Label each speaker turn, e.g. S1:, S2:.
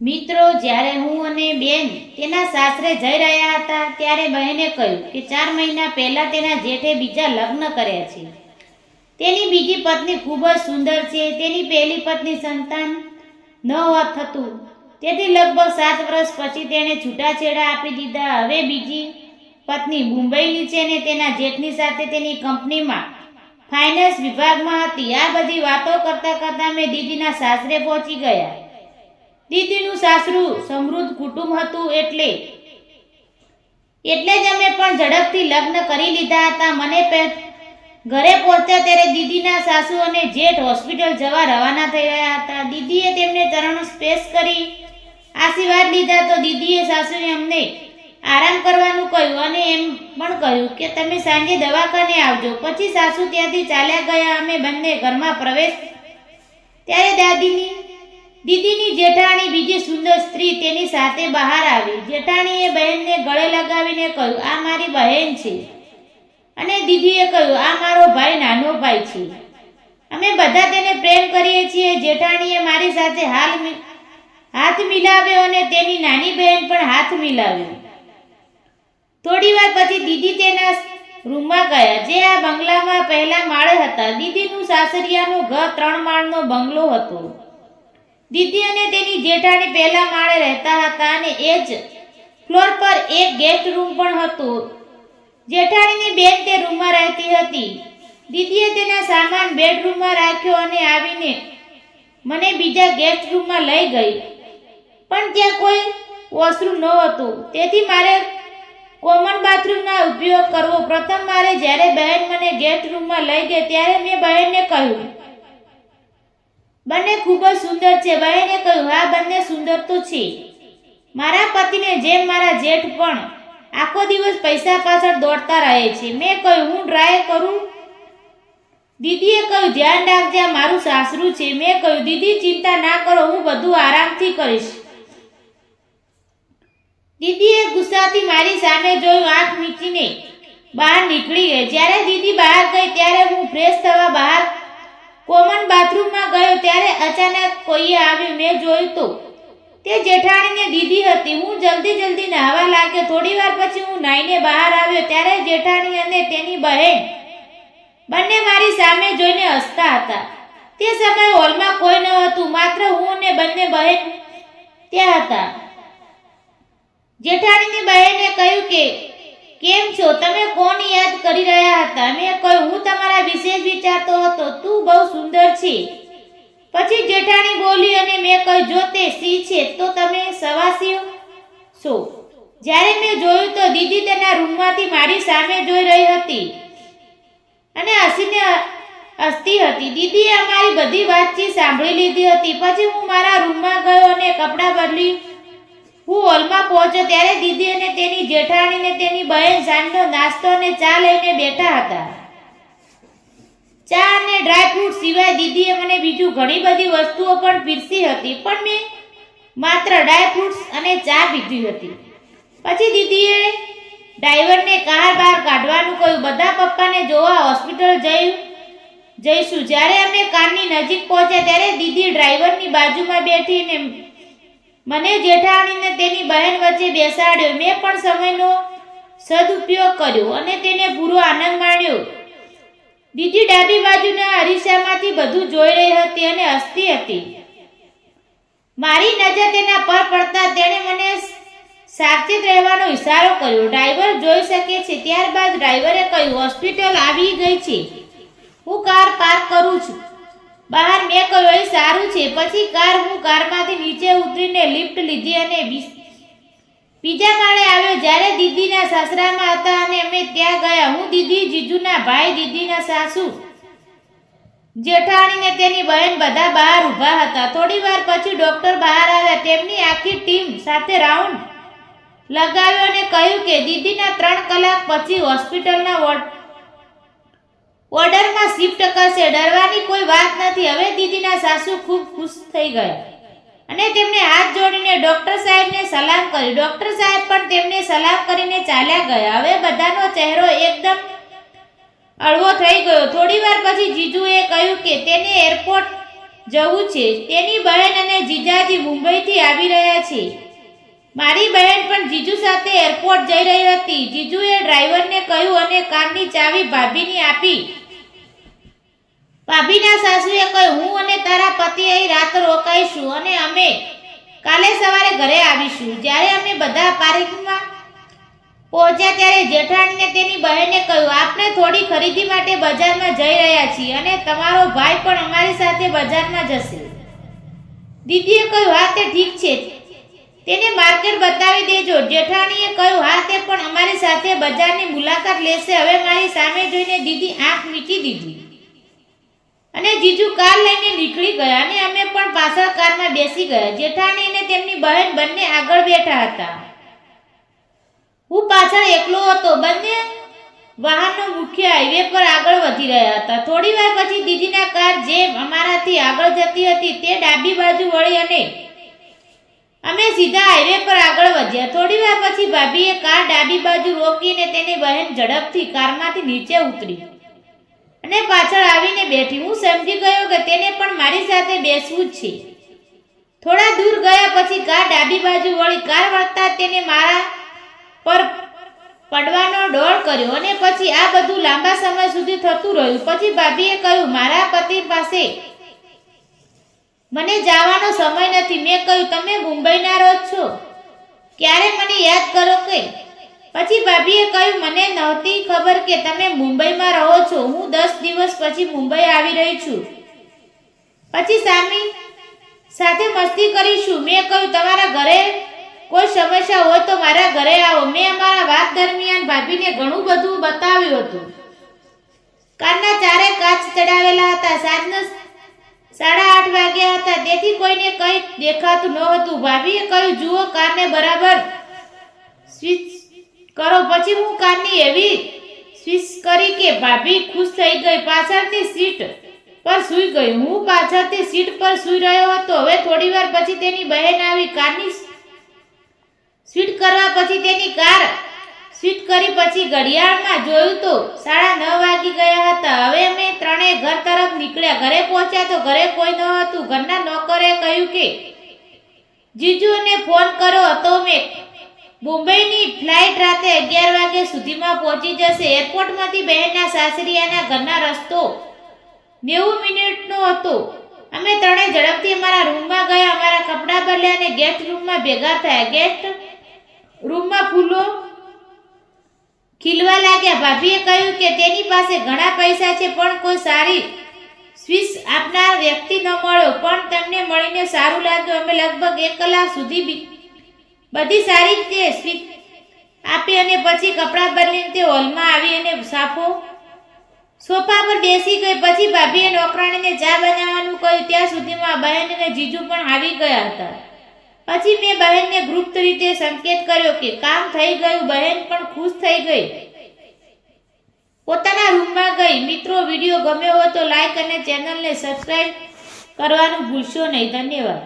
S1: મિત્રો, જ્યારે હું અને બેન તેના સાસરે જઈ રહ્યા હતા ત્યારે બહેને કહ્યું કે 4 મહિના પહેલા તેના જેઠે બીજા લગ્ન કર્યા છે. તેની બીજી પત્ની ખૂબ જ સુંદર છે. તેની પહેલી પત્ની સંતાન ન થતું, તેથી લગભગ 7 વર્ષ પછી તેણે છૂટાછેડા આપી દીધા. હવે બીજી પત્ની મુંબઈની છે અને તેના જેઠની સાથે તેની કંપનીમાં ફાઇનાન્સ વિભાગમાં હતી. આ બધી વાતો કરતા કરતા મેં દીદીના સાસરે પહોંચી ગયા. દીદીનું સાસરું સમૃદ્ધ કુટુંબ હતું, એટલે જ અમે પણ ઝડપથી લગ્ન કરી લીધા હતા. ઘરે પહોંચ્યા ત્યારે દીદીના સાસુ અને જેઠ હોસ્પિટલ જવા રવાના થઈ રહ્યા હતા. દીદીએ તેમને ચરણ સ્પર્શ કરી આશીર્વાદ લીધા તો દીદીએ સાસુએ અમને આરામ કરવાનું કહ્યું અને એમ પણ કહ્યું કે તમે સાંજે દવાખાને આવજો. પછી સાસુ ત્યાંથી ચાલ્યા ગયા. અમે બંને ઘરમાં પ્રવેશ ત્યારે દીદીની જેઠાણી, બીજી સુંદર સ્ત્રી, તેની સાથે બહાર આવી. જેઠાણીએ બહેનને ગળે લગાવીને કહ્યું, આ મારી બહેન છે. અને દીદીએ કહ્યું, આ મારો ભાઈ, નાનો ભાઈ છે. અમે બધા તેને પ્રેમ કરીએ છીએ. જેઠાણીએ મારી સાથે હાથ મિલાવ્યો અને તેની નાની બહેન પણ હાથ મિલાવ્યો. થોડી વાર પછી દીદી તેના રૂમમાં ગયા, જે આ બંગલામાં પહેલા માળે હતા. દીદીનું સાસરિયાનું ઘર 3 માળનો બંગલો હતો. દીદી અને તેની જેઠાણી પહેલા માળે રહેતા હતા અને એ જ ફ્લોર પર એક ગેસ્ટ રૂમ પણ હતો. જેઠાણીની બેન તે રૂમમાં રહેતી હતી. દીદીએ તેના સામાન બેડરૂમમાં રાખ્યો અને આવીને મને બીજા ગેસ્ટ રૂમમાં લઈ ગઈ. પણ ત્યાં કોઈ વોશરૂમ ન હતું, તેથી મારે કોમન બાથરૂમનો ઉપયોગ કરવો. પ્રથમ મારે જ્યારે બહેન મને ગેસ્ટ રૂમમાં લઈ ગઈ ત્યારે મેં બહેનને કહ્યું, બંને ખૂબ જ સુંદર છે. બહેને કહ્યું, હા, બંને સુંદર તો છે. મારા પતિને જેમ મારા જેઠ પણ આખો દિવસ પૈસા પાછળ દોડતા રહે છે. મેં કહ્યું, હું ટ્રાય કરું. દીદીએ કહ્યું, ધ્યાન રાખજે, આ મારું સાસરું છે. મેં કહ્યું, દીદી ચિંતા ના કરો, હું બધું આરામથી કરીશ. દીદીએ ગુસ્સાથી મારી સામે જોયું, આંખ મીચીને બહાર નીકળી ગઈ. જ્યારે દીદી બહાર ગઈ ત્યારે હું ફ્રેશ થવા બહાર કોમન બાથરૂમમાં ગયો ત્યારે અચાનક કોઈએ આવ્યું. મેં જોયું તો તે જેઠાણીને દીદી હતી. હું જલ્દી નહાવા લાગ્યો. થોડી વાર પછી હું નાહીને બહાર આવ્યો ત્યારે જેઠાણી અને તેની બહેન બંને મારી સામે જોઈને હસતા હતા. તે સમયે હોલમાં કોઈ ન હતું, માત્ર હું અને બંને બહેન ત્યાં હતા. જેઠાણીની બહેને કહ્યું કે કેમ છો તમે, કોણ યાદ કરી રહ્યા હતા? મેં કહ્યું, હું તમારા વિશે જ વિચારતો હતો, તું બહુ સુંદર છે. પછી જેઠાણી બોલી અને મેં કહ્યું, જો તે સી છે તો તમે સવાસી છો. જ્યારે મેં જોયું તો દીદી તેના રૂમમાંથી મારી સામે જોઈ રહી હતી અને હસીને હસતી હતી. દીદીએ અમારી બધી વાતચીત સાંભળી લીધી હતી. પછી હું મારા રૂમમાં ગયો અને કપડાં બદલી હું હોલમાં પહોંચ્યો ત્યારે દીદી અને તેની જેઠાણી અને તેની બહેન સાંજનો નાસ્તો અને ચા લઈને બેઠા હતા. ચા અને ડ્રાયફ્રૂટ સિવાય દીદીએ મને બીજું ઘણી બધી વસ્તુઓ પણ પીરસી હતી, પણ મેં માત્ર ડ્રાયફ્રૂટ્સ અને ચા પીધી હતી. પછી દીદીએ ડ્રાઈવરને કાર બહાર કાઢવાનું કહ્યું. બધા પપ્પાને જોવા હોસ્પિટલ જઈશું. જ્યારે અમે કારની નજીક પહોંચ્યા ત્યારે દીદી ડ્રાઈવરની બાજુમાં બેઠીને મને જેઠાણીને તેની બહેન વચ્ચે બેસાડ્યો. મેં પણ સમયનો સદુપયોગ કર્યો અને તેને પૂરો આનંદ માણ્યો. દીદી ડાબી બાજુના અરીસામાંથી બધું જોઈ રહી હતી અને હસતી હતી. મારી નજર તેના પર પડતા તેણે મને સાવચેત રહેવાનો ઇશારો કર્યો. ડ્રાઈવર જોઈ શકે છે. ત્યારબાદ ડ્રાઈવરે કહ્યું, હોસ્પિટલ આવી ગઈ છે, હું કાર પાર્ક કરું છું બહાર. મેં કહ્યું, એ સારું છે. પછી હું કારમાંથી નીચે ઉતરીને લિફ્ટ લીધી અને બીજા માળે આવ્યો. જ્યારે દીદીના સાસરામાં હતા અને અમે ત્યાં ગયા. હું, દીદી, જીજુના ભાઈ, દીદીના સાસુ, જેઠાણી ને તેની બહેન બધા બહાર ઊભા હતા. થોડી વાર પછી ડોક્ટર બહાર આવ્યા. તેમની આખી ટીમ સાથે રાઉન્ડ લગાવ્યો અને કહ્યું કે દીદીના 3 કલાક પછી હોસ્પિટલના વોર્ડરમાં શિફ્ટ કરશે. ડરવાની કોઈ વાત નથી. હવે દીદીના સાસુ ખૂબ ખુશ થઈ ગયા અને તેમને હાથ જોડીને ડોક્ટર સાહેબને સલામ કરી. ડોક્ટર સાહેબ પણ તેમને સલામ કરીને ચાલ્યા ગયા. હવે બધાનો ચહેરો એકદમ હળવો થઈ ગયો. થોડી વાર પછી જીજુએ કહ્યું કે તેને એરપોર્ટ જવું છે. તેની બહેન અને જીજાજી મુંબઈથી આવી રહ્યા છે. મારી બહેન પણ જીજુ સાથે એરપોર્ટ જઈ રહી હતી. જીજુએ ડ્રાઈવરને કહ્યું અને કારની ચાવી ભાભીને આપી. ભાભીના સાસુએ કહ્યું, હું અને તારા પતિ અહીં રાત રોકાઈશું અને અમે કાલે સવારે ઘરે આવીશું. જ્યારે અમે બધા પાર્કિંગમાં પહોંચ્યા ત્યારે જેઠાણીને તેની બહેને કહ્યું, આપણે થોડી ખરીદી માટે બજારમાં જઈ રહ્યા છીએ અને તમારો ભાઈ પણ અમારી સાથે બજારમાં જશે. દીદીએ કહ્યું, હા તે ઠીક છે, તેને માર્કેટ બતાવી દેજો. જેઠાણીએ કહ્યું, હા તે પણ અમારી સાથે બજારની મુલાકાત લેશે. હવે મારી સામે જોઈને દીદી આંખ મીચી દીધી અને જીજુ કાર લઈને નીકળી ગયા અને અમે પણ પાછળ કારમાં બેસી ગયા. જેઠાણી અને તેમની બહેન બંને આગળ બેઠા હતા. હું પાછળ એકલો હતો. બંને વાહનો મુખ્ય હાઈવે પર આગળ વધી રહ્યા હતા. થોડી વાર પછી દીદીના કાર જે અમારાથી આગળ જતી હતી તે ડાબી બાજુ વળી અને અમે સીધા હાઈવે પર આગળ વધ્યા. થોડી વાર પછી ભાભીએ કાર ડાબી બાજુ રોકીને તેની બહેન ઝડપથી કારમાંથી નીચે ઉતરી અને પાછળ આવીને બેઠી. હું સમજી ગયો કે તેને પણ મારી સાથે બેસવું જ છે. થોડા દૂર ગયા પછી કાર ડાબી બાજુ વળી. કાર વળતા તેને મારા પર પડવાનો ડોળ કર્યો અને પછી આ બધું લાંબા સમય સુધી થતું રહ્યું. પછી ભાભીએ કહ્યું, મારા પતિ પાસે મને જવાનો સમય નથી. મેં કહ્યું, તમે મુંબઈના રહો છો, ક્યારે મને યાદ કરો કે? પછી ભાભીએ કહ્યું, મને નહોતી ખબર કે તમે મુંબઈમાં રહો છો. હું 10 દિવસ પછી મુંબઈ આવી રહી છું. પછી સામી સાથે મસ્તી કરીશું. મેં કહ્યું, તમારા ઘરે કોઈ સમસ્યા હોય તો મારા ઘરે આવો. મેં અમારા વાત દરમિયાન ભાભીને ઘણું બધું બતાવ્યું હતું. કારના ચારે કાચ ચડાવેલા હતા. સાંજના 8:30 વાગ્યા હતા, તેથી કોઈને કંઈ દેખાતું નહોતું. ભાભીએ કહ્યું, જુઓ, કારને બરાબર સ્વિચ કરો. પછી હું કારની એવી સ્વિચ કરી કે ભાભી ખુશ થઈ ગઈ. પાછળની સીટ પર સૂઈ ગઈ. હું પાછળથી સીટ પર સૂઈ રહ્યો હતો. હવે થોડી વાર પછી તેની બહેન આવી. કારની સ્વીટ કરવા પછી તેની કાર સ્વીટ કરી. પછી ઘડિયાળમાં જોયું તો 9:30 વાગી ગયા હતા. હવે અમે ત્રણેય ઘર તરફ નીકળ્યા. ઘરે પહોંચ્યા તો ઘરે કોઈ ન હતું. ઘરના નોકરે કહ્યું કે જીજુને ફોન કર્યો હતો. મેં મુંબઈની ફ્લાઇટ રાતે 11 વાગ્યા સુધીમાં પહોંચી જશે. એરપોર્ટમાંથી બહેનના સાસરિયાના ઘરના રસ્તો 90 મિનિટનો હતો. અમે ત્રણેય ઝડપથી અમારા રૂમમાં ગયા. અમારા કપડાં બદલ્યા અને ગેસ્ટ રૂમમાં ભેગા થયા. ગેસ્ટ રૂમમાં ફૂલો ખીલવા લાગ્યા. ભાભીએ કહ્યું કે તેની પાસે ઘણા પૈસા છે પણ કોઈ સારી સ્વિચ આપનાર વ્યક્તિ ન મળ્યો, પણ તેમને મળીને સારું લાગ્યું. અમે લગભગ 1 કલાક સુધી બધી સારી રીતે સ્વિચ આપી અને પછી કપડાં બદલીને તે હોલમાં આવી અને સોફા પર બેસી ગઈ. પછી ભાભીએ નોકરાણીને ચા બનાવવાનું કહ્યું. ત્યાં સુધીમાં બહેન અને જીજુ પણ આવી ગયા હતા. પછી મેં બહેનને ગુપ્ત રીતે સંકેત કર્યો કે કામ થઈ ગયું. બહેન પણ ખુશ થઈ ગઈ, પોતાના રૂમમાં ગઈ. મિત્રો, વિડીયો ગમ્યો હોય તો લાઈક અને ચેનલને સબસ્ક્રાઇબ કરવાનું ભૂલશો નહીં. ધન્યવાદ.